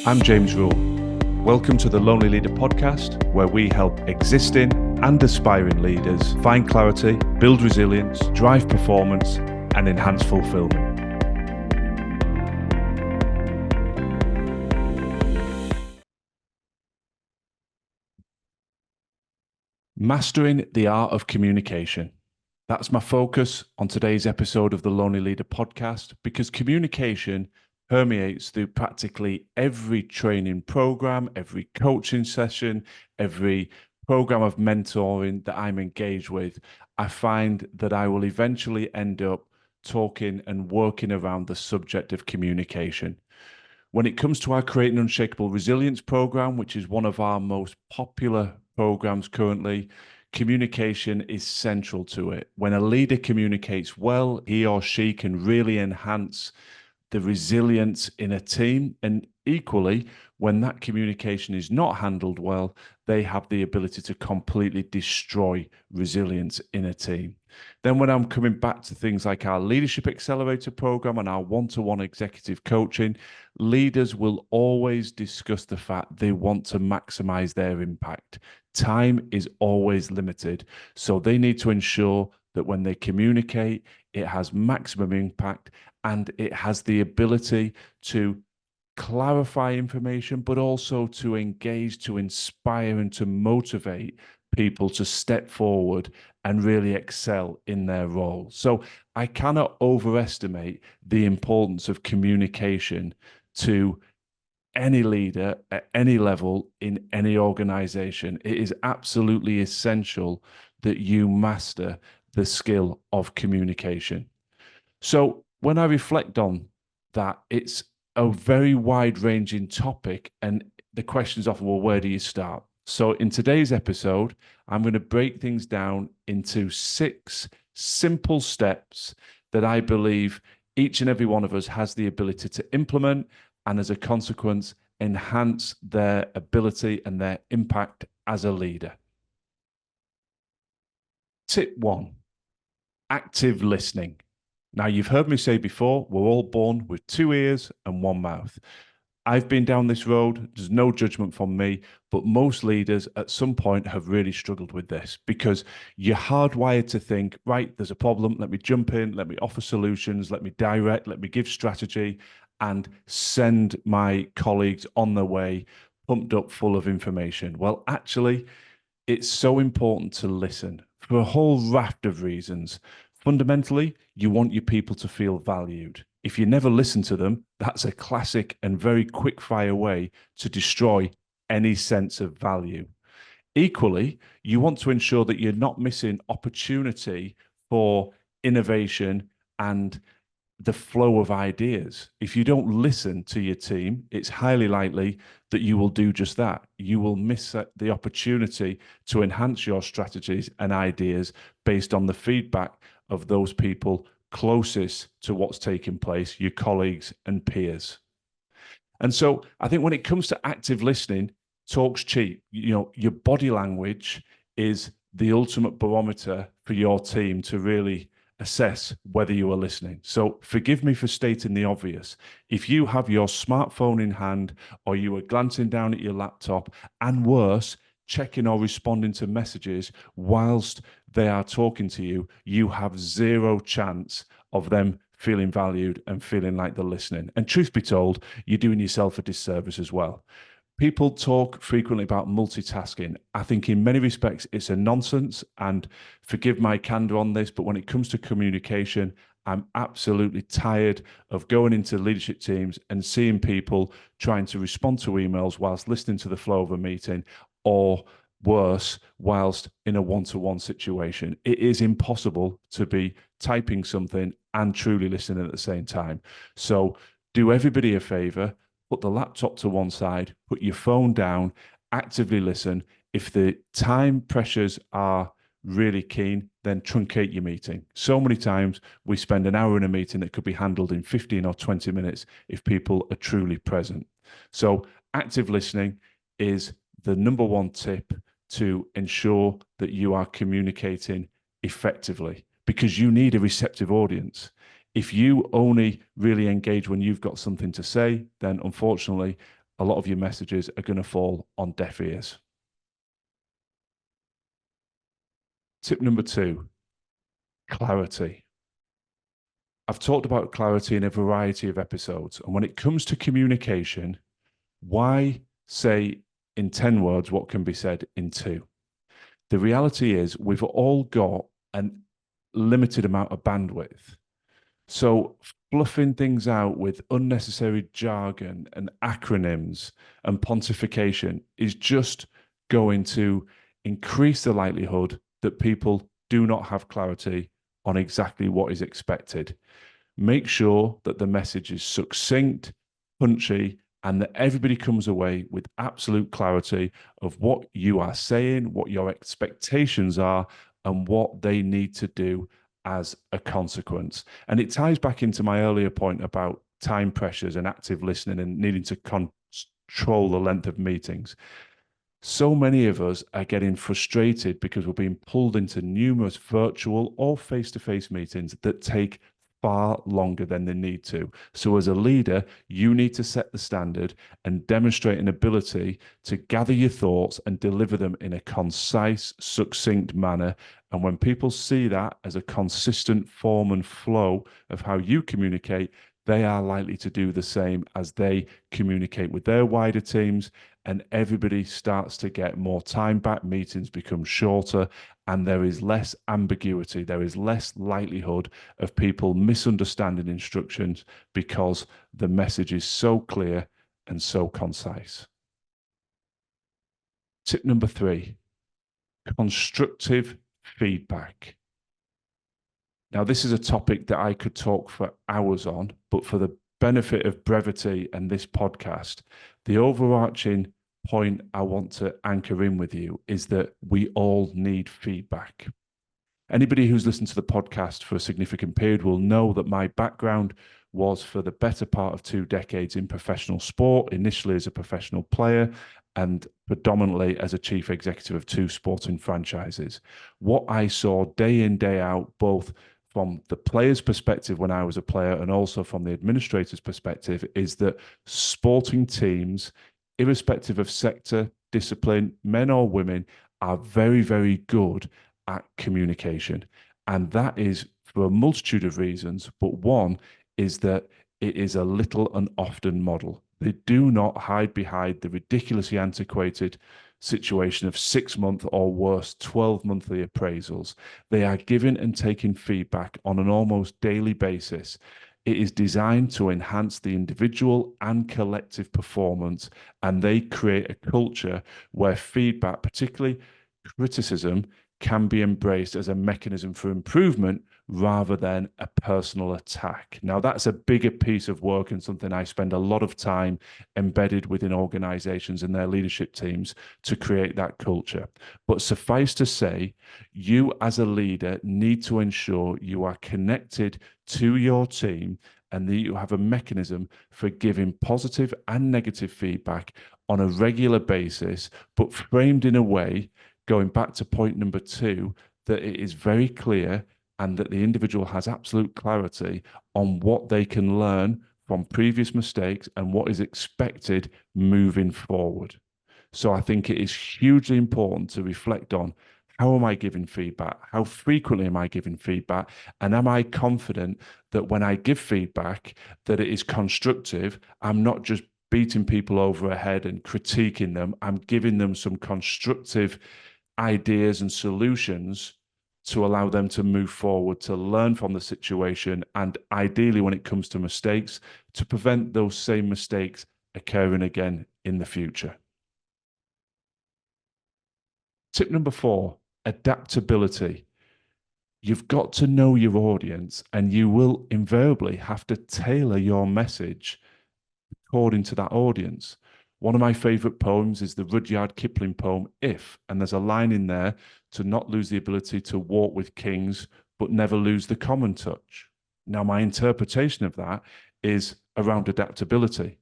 I'm James Rule. Welcome to the Lonely Leader podcast, where we help existing and aspiring leaders find clarity, build resilience, drive performance, and enhance fulfillment. Mastering the art of communication. That's my focus on today's episode of the Lonely Leader podcast, because communication permeates through practically every training program, every coaching session, every program of mentoring that I'm engaged with. I find that I will eventually end up talking and working around the subject of communication. When it comes to our Creating Unshakable Resilience program, which is one of our most popular programs currently, communication is central to it. When a leader communicates well, he or she can really enhance the resilience in a team. And equally, when that communication is not handled well, they have the ability to completely destroy resilience in a team. Then when I'm coming back to things like our Leadership Accelerator program and our one-to-one executive coaching, leaders will always discuss the fact they want to maximize their impact. Time is always limited, so they need to ensure that when they communicate, it has maximum impact and it has the ability to clarify information, but also to engage, to inspire, and to motivate people to step forward and really excel in their role. So I cannot overestimate the importance of communication to any leader at any level in any organization. It is absolutely essential that you master the skill of communication. So when I reflect on that, it's a very wide-ranging topic, and the question is often, well, where do you start? So in today's episode, I'm going to break things down into 6 simple steps that I believe each and every one of us has the ability to implement, and as a consequence, enhance their ability and their impact as a leader. Tip 1, active listening. Now, you've heard me say before, we're all born with 2 ears and 1 mouth. I've been down this road. There's no judgment from me, but most leaders at some point have really struggled with this, because you're hardwired to think, right, there's a problem, let me jump in, let me offer solutions, let me direct, let me give strategy, and send my colleagues on their way, pumped up full of information. Well, actually, it's so important to listen for a whole raft of reasons. Fundamentally, you want your people to feel valued. If you never listen to them, that's a classic and very quick-fire way to destroy any sense of value. Equally, you want to ensure that you're not missing opportunity for innovation and the flow of ideas. If you don't listen to your team, it's highly likely that you will do just that. You will miss the opportunity to enhance your strategies and ideas based on the feedback of those people closest to what's taking place, your colleagues and peers. And so I think when it comes to active listening, talk's cheap. You know, your body language is the ultimate barometer for your team to really assess whether you are listening. So forgive me for stating the obvious. If you have your smartphone in hand, or you are glancing down at your laptop, and worse, checking or responding to messages whilst they are talking to you, you have zero chance of them feeling valued and feeling like they're listening. And truth be told, you're doing yourself a disservice as well. People talk frequently about multitasking. I think in many respects it's a nonsense, and forgive my candor on this, but when it comes to communication, I'm absolutely tired of going into leadership teams and seeing people trying to respond to emails whilst listening to the flow of a meeting, or worse, whilst in a one-to-one situation. It is impossible to be typing something and truly listening at the same time. So do everybody a favor, put the laptop to one side, put your phone down, actively listen. If the time pressures are really keen, then truncate your meeting. So many times we spend an hour in a meeting that could be handled in 15 or 20 minutes if people are truly present. So active listening is the number 1 tip to ensure that you are communicating effectively, because you need a receptive audience. If you only really engage when you've got something to say, then unfortunately, a lot of your messages are going to fall on deaf ears. Tip number 2, clarity. I've talked about clarity in a variety of episodes. And when it comes to communication, why say in 10 words what can be said in 2? The reality is we've all got a limited amount of bandwidth. So fluffing things out with unnecessary jargon and acronyms and pontification is just going to increase the likelihood that people do not have clarity on exactly what is expected. Make sure that the message is succinct, punchy, and that everybody comes away with absolute clarity of what you are saying, what your expectations are, and what they need to do as a consequence. And it ties back into my earlier point about time pressures and active listening and needing to control the length of meetings. So many of us are getting frustrated because we're being pulled into numerous virtual or face-to-face meetings that take far longer than they need to. So as a leader, you need to set the standard and demonstrate an ability to gather your thoughts and deliver them in a concise, succinct manner. And when people see that as a consistent form and flow of how you communicate, they are likely to do the same as they communicate with their wider teams, and everybody starts to get more time back, meetings become shorter, and there is less ambiguity. There is less likelihood of people misunderstanding instructions because the message is so clear and so concise. Tip number 3, constructive feedback. Now, this is a topic that I could talk for hours on, but for the benefit of brevity and this podcast, the overarching point I want to anchor in with you is that we all need feedback. Anybody who's listened to the podcast for a significant period will know that my background was for the better part of 2 decades in professional sport, initially as a professional player and predominantly as a chief executive of 2 sporting franchises. What I saw day in, day out, both from the player's perspective when I was a player and also from the administrator's perspective, is that sporting teams, irrespective of sector, discipline, men or women, are very, very good at communication. And that is for a multitude of reasons, but one is that it is a little and often model. They do not hide behind the ridiculously antiquated situation of 6-month or worse, 12-monthly appraisals. They are giving and taking feedback on an almost daily basis. It is designed to enhance the individual and collective performance, and they create a culture where feedback, particularly criticism, can be embraced as a mechanism for improvement rather than a personal attack. Now, that's a bigger piece of work and something I spend a lot of time embedded within organizations and their leadership teams to create that culture. But suffice to say, you as a leader need to ensure you are connected to your team and that you have a mechanism for giving positive and negative feedback on a regular basis, but framed in a way, going back to point number 2, that it is very clear and that the individual has absolute clarity on what they can learn from previous mistakes and what is expected moving forward. So I think it is hugely important to reflect on, how am I giving feedback? How frequently am I giving feedback? And am I confident that when I give feedback, that it is constructive? I'm not just beating people over the head and critiquing them. I'm giving them some constructive ideas and solutions to allow them to move forward, to learn from the situation, and ideally, when it comes to mistakes, to prevent those same mistakes occurring again in the future. Tip number 4, adaptability. You've got to know your audience, and you will invariably have to tailor your message according to that audience. One of my favorite poems is the Rudyard Kipling poem, If, and there's a line in there, to not lose the ability to walk with kings, but never lose the common touch. Now, my interpretation of that is around adaptability.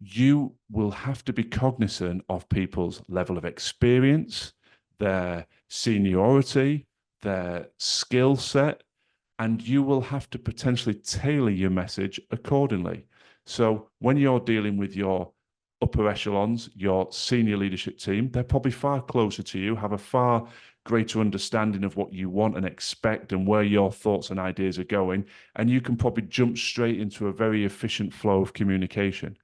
You will have to be cognizant of people's level of experience, their seniority, their skill set, and you will have to potentially tailor your message accordingly. So when you're dealing with your upper echelons, your senior leadership team, they're probably far closer to you, have a far greater understanding of what you want and expect and where your thoughts and ideas are going. And you can probably jump straight into a very efficient flow of communication.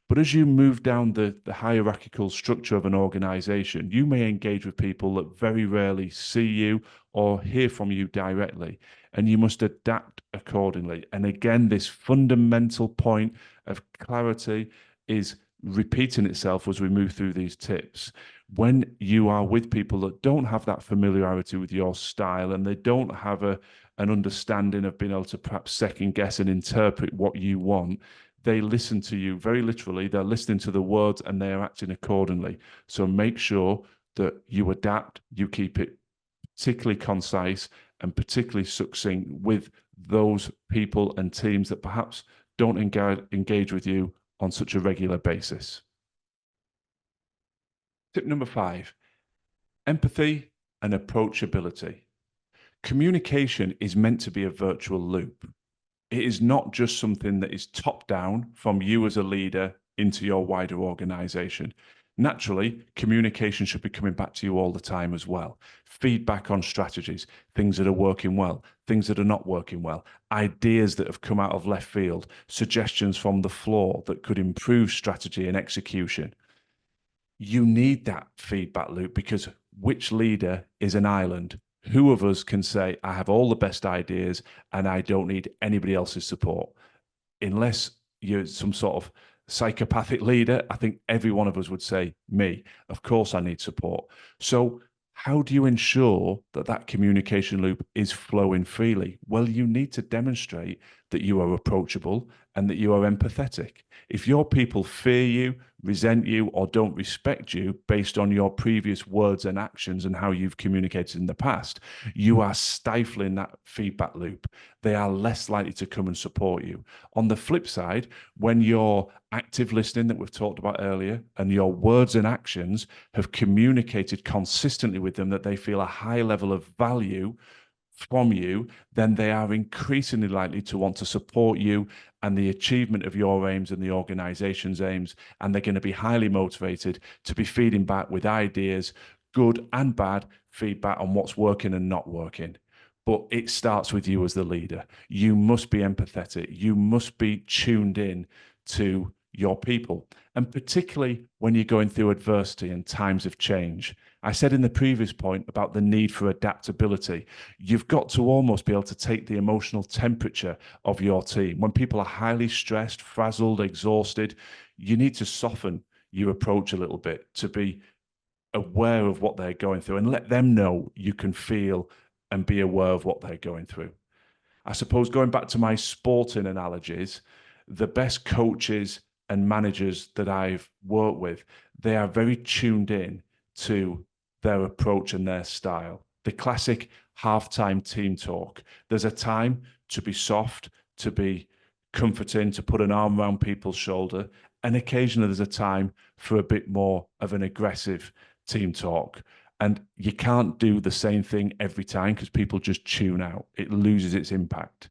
But as you move down the hierarchical structure of an organization, you may engage with people that very rarely see you or hear from you directly, and you must adapt accordingly. And again, this fundamental point of clarity is repeating itself as we move through these tips. When you are with people that don't have that familiarity with your style and they don't have an understanding of being able to perhaps second guess and interpret what you want, they listen to you very literally. They're listening to the words and they are acting accordingly. So make sure that you adapt, you keep it particularly concise and particularly succinct with those people and teams that perhaps don't engage with you on such a regular basis. Tip number 5, empathy and approachability. Communication is meant to be a virtual loop. It is not just something that is top down from you as a leader into your wider organization. Naturally, communication should be coming back to you all the time as well. Feedback on strategies, things that are working well, things that are not working well, ideas that have come out of left field, suggestions from the floor that could improve strategy and execution. You need that feedback loop because which leader is an island? Who of us can say, I have all the best ideas and I don't need anybody else's support? Unless you're some sort of psychopathic leader, I think every one of us would say, me, of course I need support. So how do you ensure that that communication loop is flowing freely? Well, you need to demonstrate that you are approachable and that you are empathetic. If your people fear you, resent you, or don't respect you based on your previous words and actions and how you've communicated in the past, you are stifling that feedback loop. They are less likely to come and support you. On the flip side, when you're active listening that we've talked about earlier and your words and actions have communicated consistently with them that they feel a high level of value from you, then they are increasingly likely to want to support you and the achievement of your aims and the organization's aims. And they're going to be highly motivated to be feeding back with ideas, good and bad feedback on what's working and not working. But it starts with you as the leader. You must be empathetic. You must be tuned in to your people. And particularly when you're going through adversity and times of change. I said in the previous point about the need for adaptability. You've got to almost be able to take the emotional temperature of your team. When people are highly stressed, frazzled, exhausted, you need to soften your approach a little bit to be aware of what they're going through and let them know you can feel and be aware of what they're going through. I suppose going back to my sporting analogies, the best coaches and managers that I've worked with, they are very tuned in to their approach and their style. The classic halftime team talk. There's a time to be soft, to be comforting, to put an arm around people's shoulder. And occasionally there's a time for a bit more of an aggressive team talk. And you can't do the same thing every time because people just tune out. It loses its impact.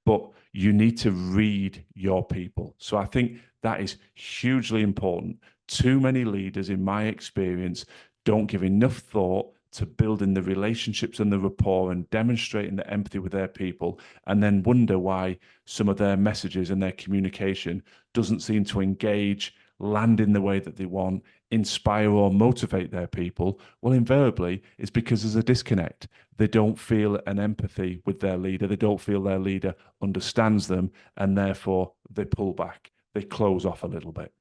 But you need to read your people. So I think that is hugely important. Too many leaders, in my experience, don't give enough thought to building the relationships and the rapport and demonstrating the empathy with their people, and then wonder why some of their messages and their communication doesn't seem to engage, land in the way that they want, inspire or motivate their people. Well, invariably, it's because there's a disconnect. They don't feel an empathy with their leader. They don't feel their leader understands them, and therefore they pull back. They close off a little bit.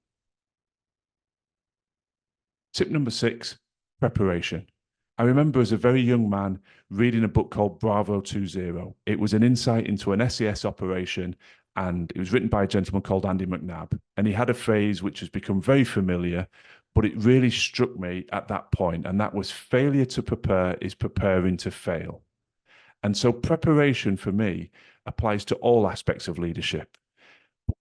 Tip number 6, preparation. I remember as a very young man reading a book called Bravo 20. It was an insight into an SES operation, and it was written by a gentleman called Andy McNabb. And he had a phrase which has become very familiar, but it really struck me at that point, and that was failure to prepare is preparing to fail. And so preparation for me applies to all aspects of leadership,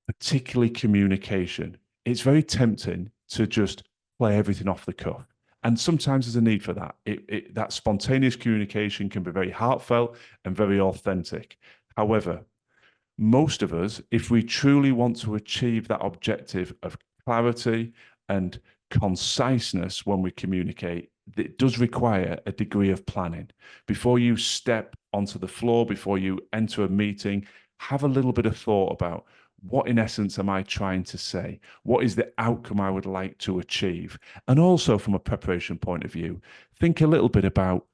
particularly communication. It's very tempting to just play everything off the cuff. And sometimes there's a need for that. That spontaneous communication can be very heartfelt and very authentic. However, most of us, if we truly want to achieve that objective of clarity And conciseness, when we communicate, it does require a degree of planning. Before you step onto the floor, before you enter a meeting, have a little bit of thought about what, in essence, am I trying to say? What is the outcome I would like to achieve? And also, from a preparation point of view, think a little bit about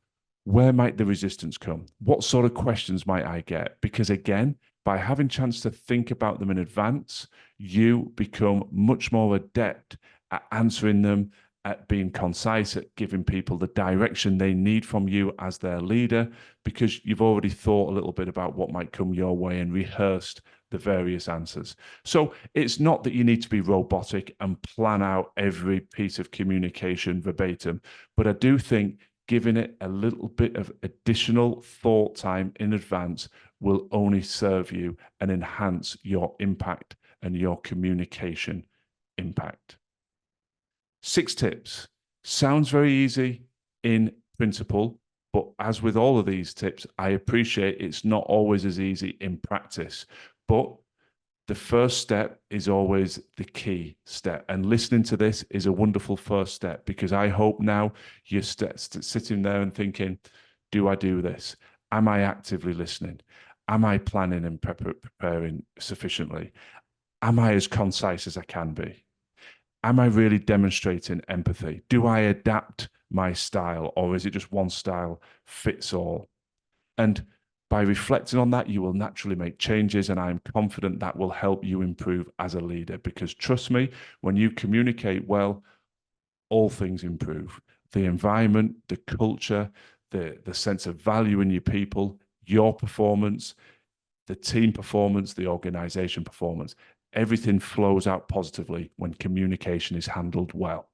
where might the resistance come? What sort of questions might I get? Because again, by having a chance to think about them in advance, you become much more adept at answering them, at being concise, at giving people the direction they need from you as their leader, because you've already thought a little bit about what might come your way and rehearsed the various answers. So it's not that you need to be robotic and plan out every piece of communication verbatim, but I do think giving it a little bit of additional thought time in advance will only serve you and enhance your impact and your communication impact. 6 tips. Sounds very easy in principle, but as with all of these tips, I appreciate it's not always as easy in practice. But the first step is always the key step. And listening to this is a wonderful first step, because I hope now you're sitting there and thinking, do I do this? Am I actively listening? Am I planning and preparing sufficiently? Am I as concise as I can be? Am I really demonstrating empathy? Do I adapt my style, or is it just one style fits all? And by reflecting on that, you will naturally make changes, and I'm confident that will help you improve as a leader, because trust me, when you communicate well, all things improve. The environment, the culture, the sense of value in your people, your performance, the team performance, the organization performance, everything flows out positively when communication is handled well.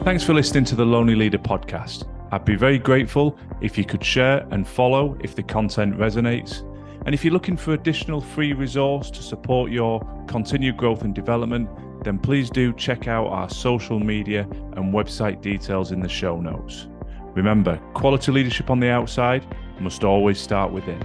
Thanks for listening to the Lonely Leader podcast. I'd be very grateful if you could share and follow if the content resonates. And if you're looking for additional free resource to support your continued growth and development, then please do check out our social media and website details in the show notes. Remember, quality leadership on the outside must always start within.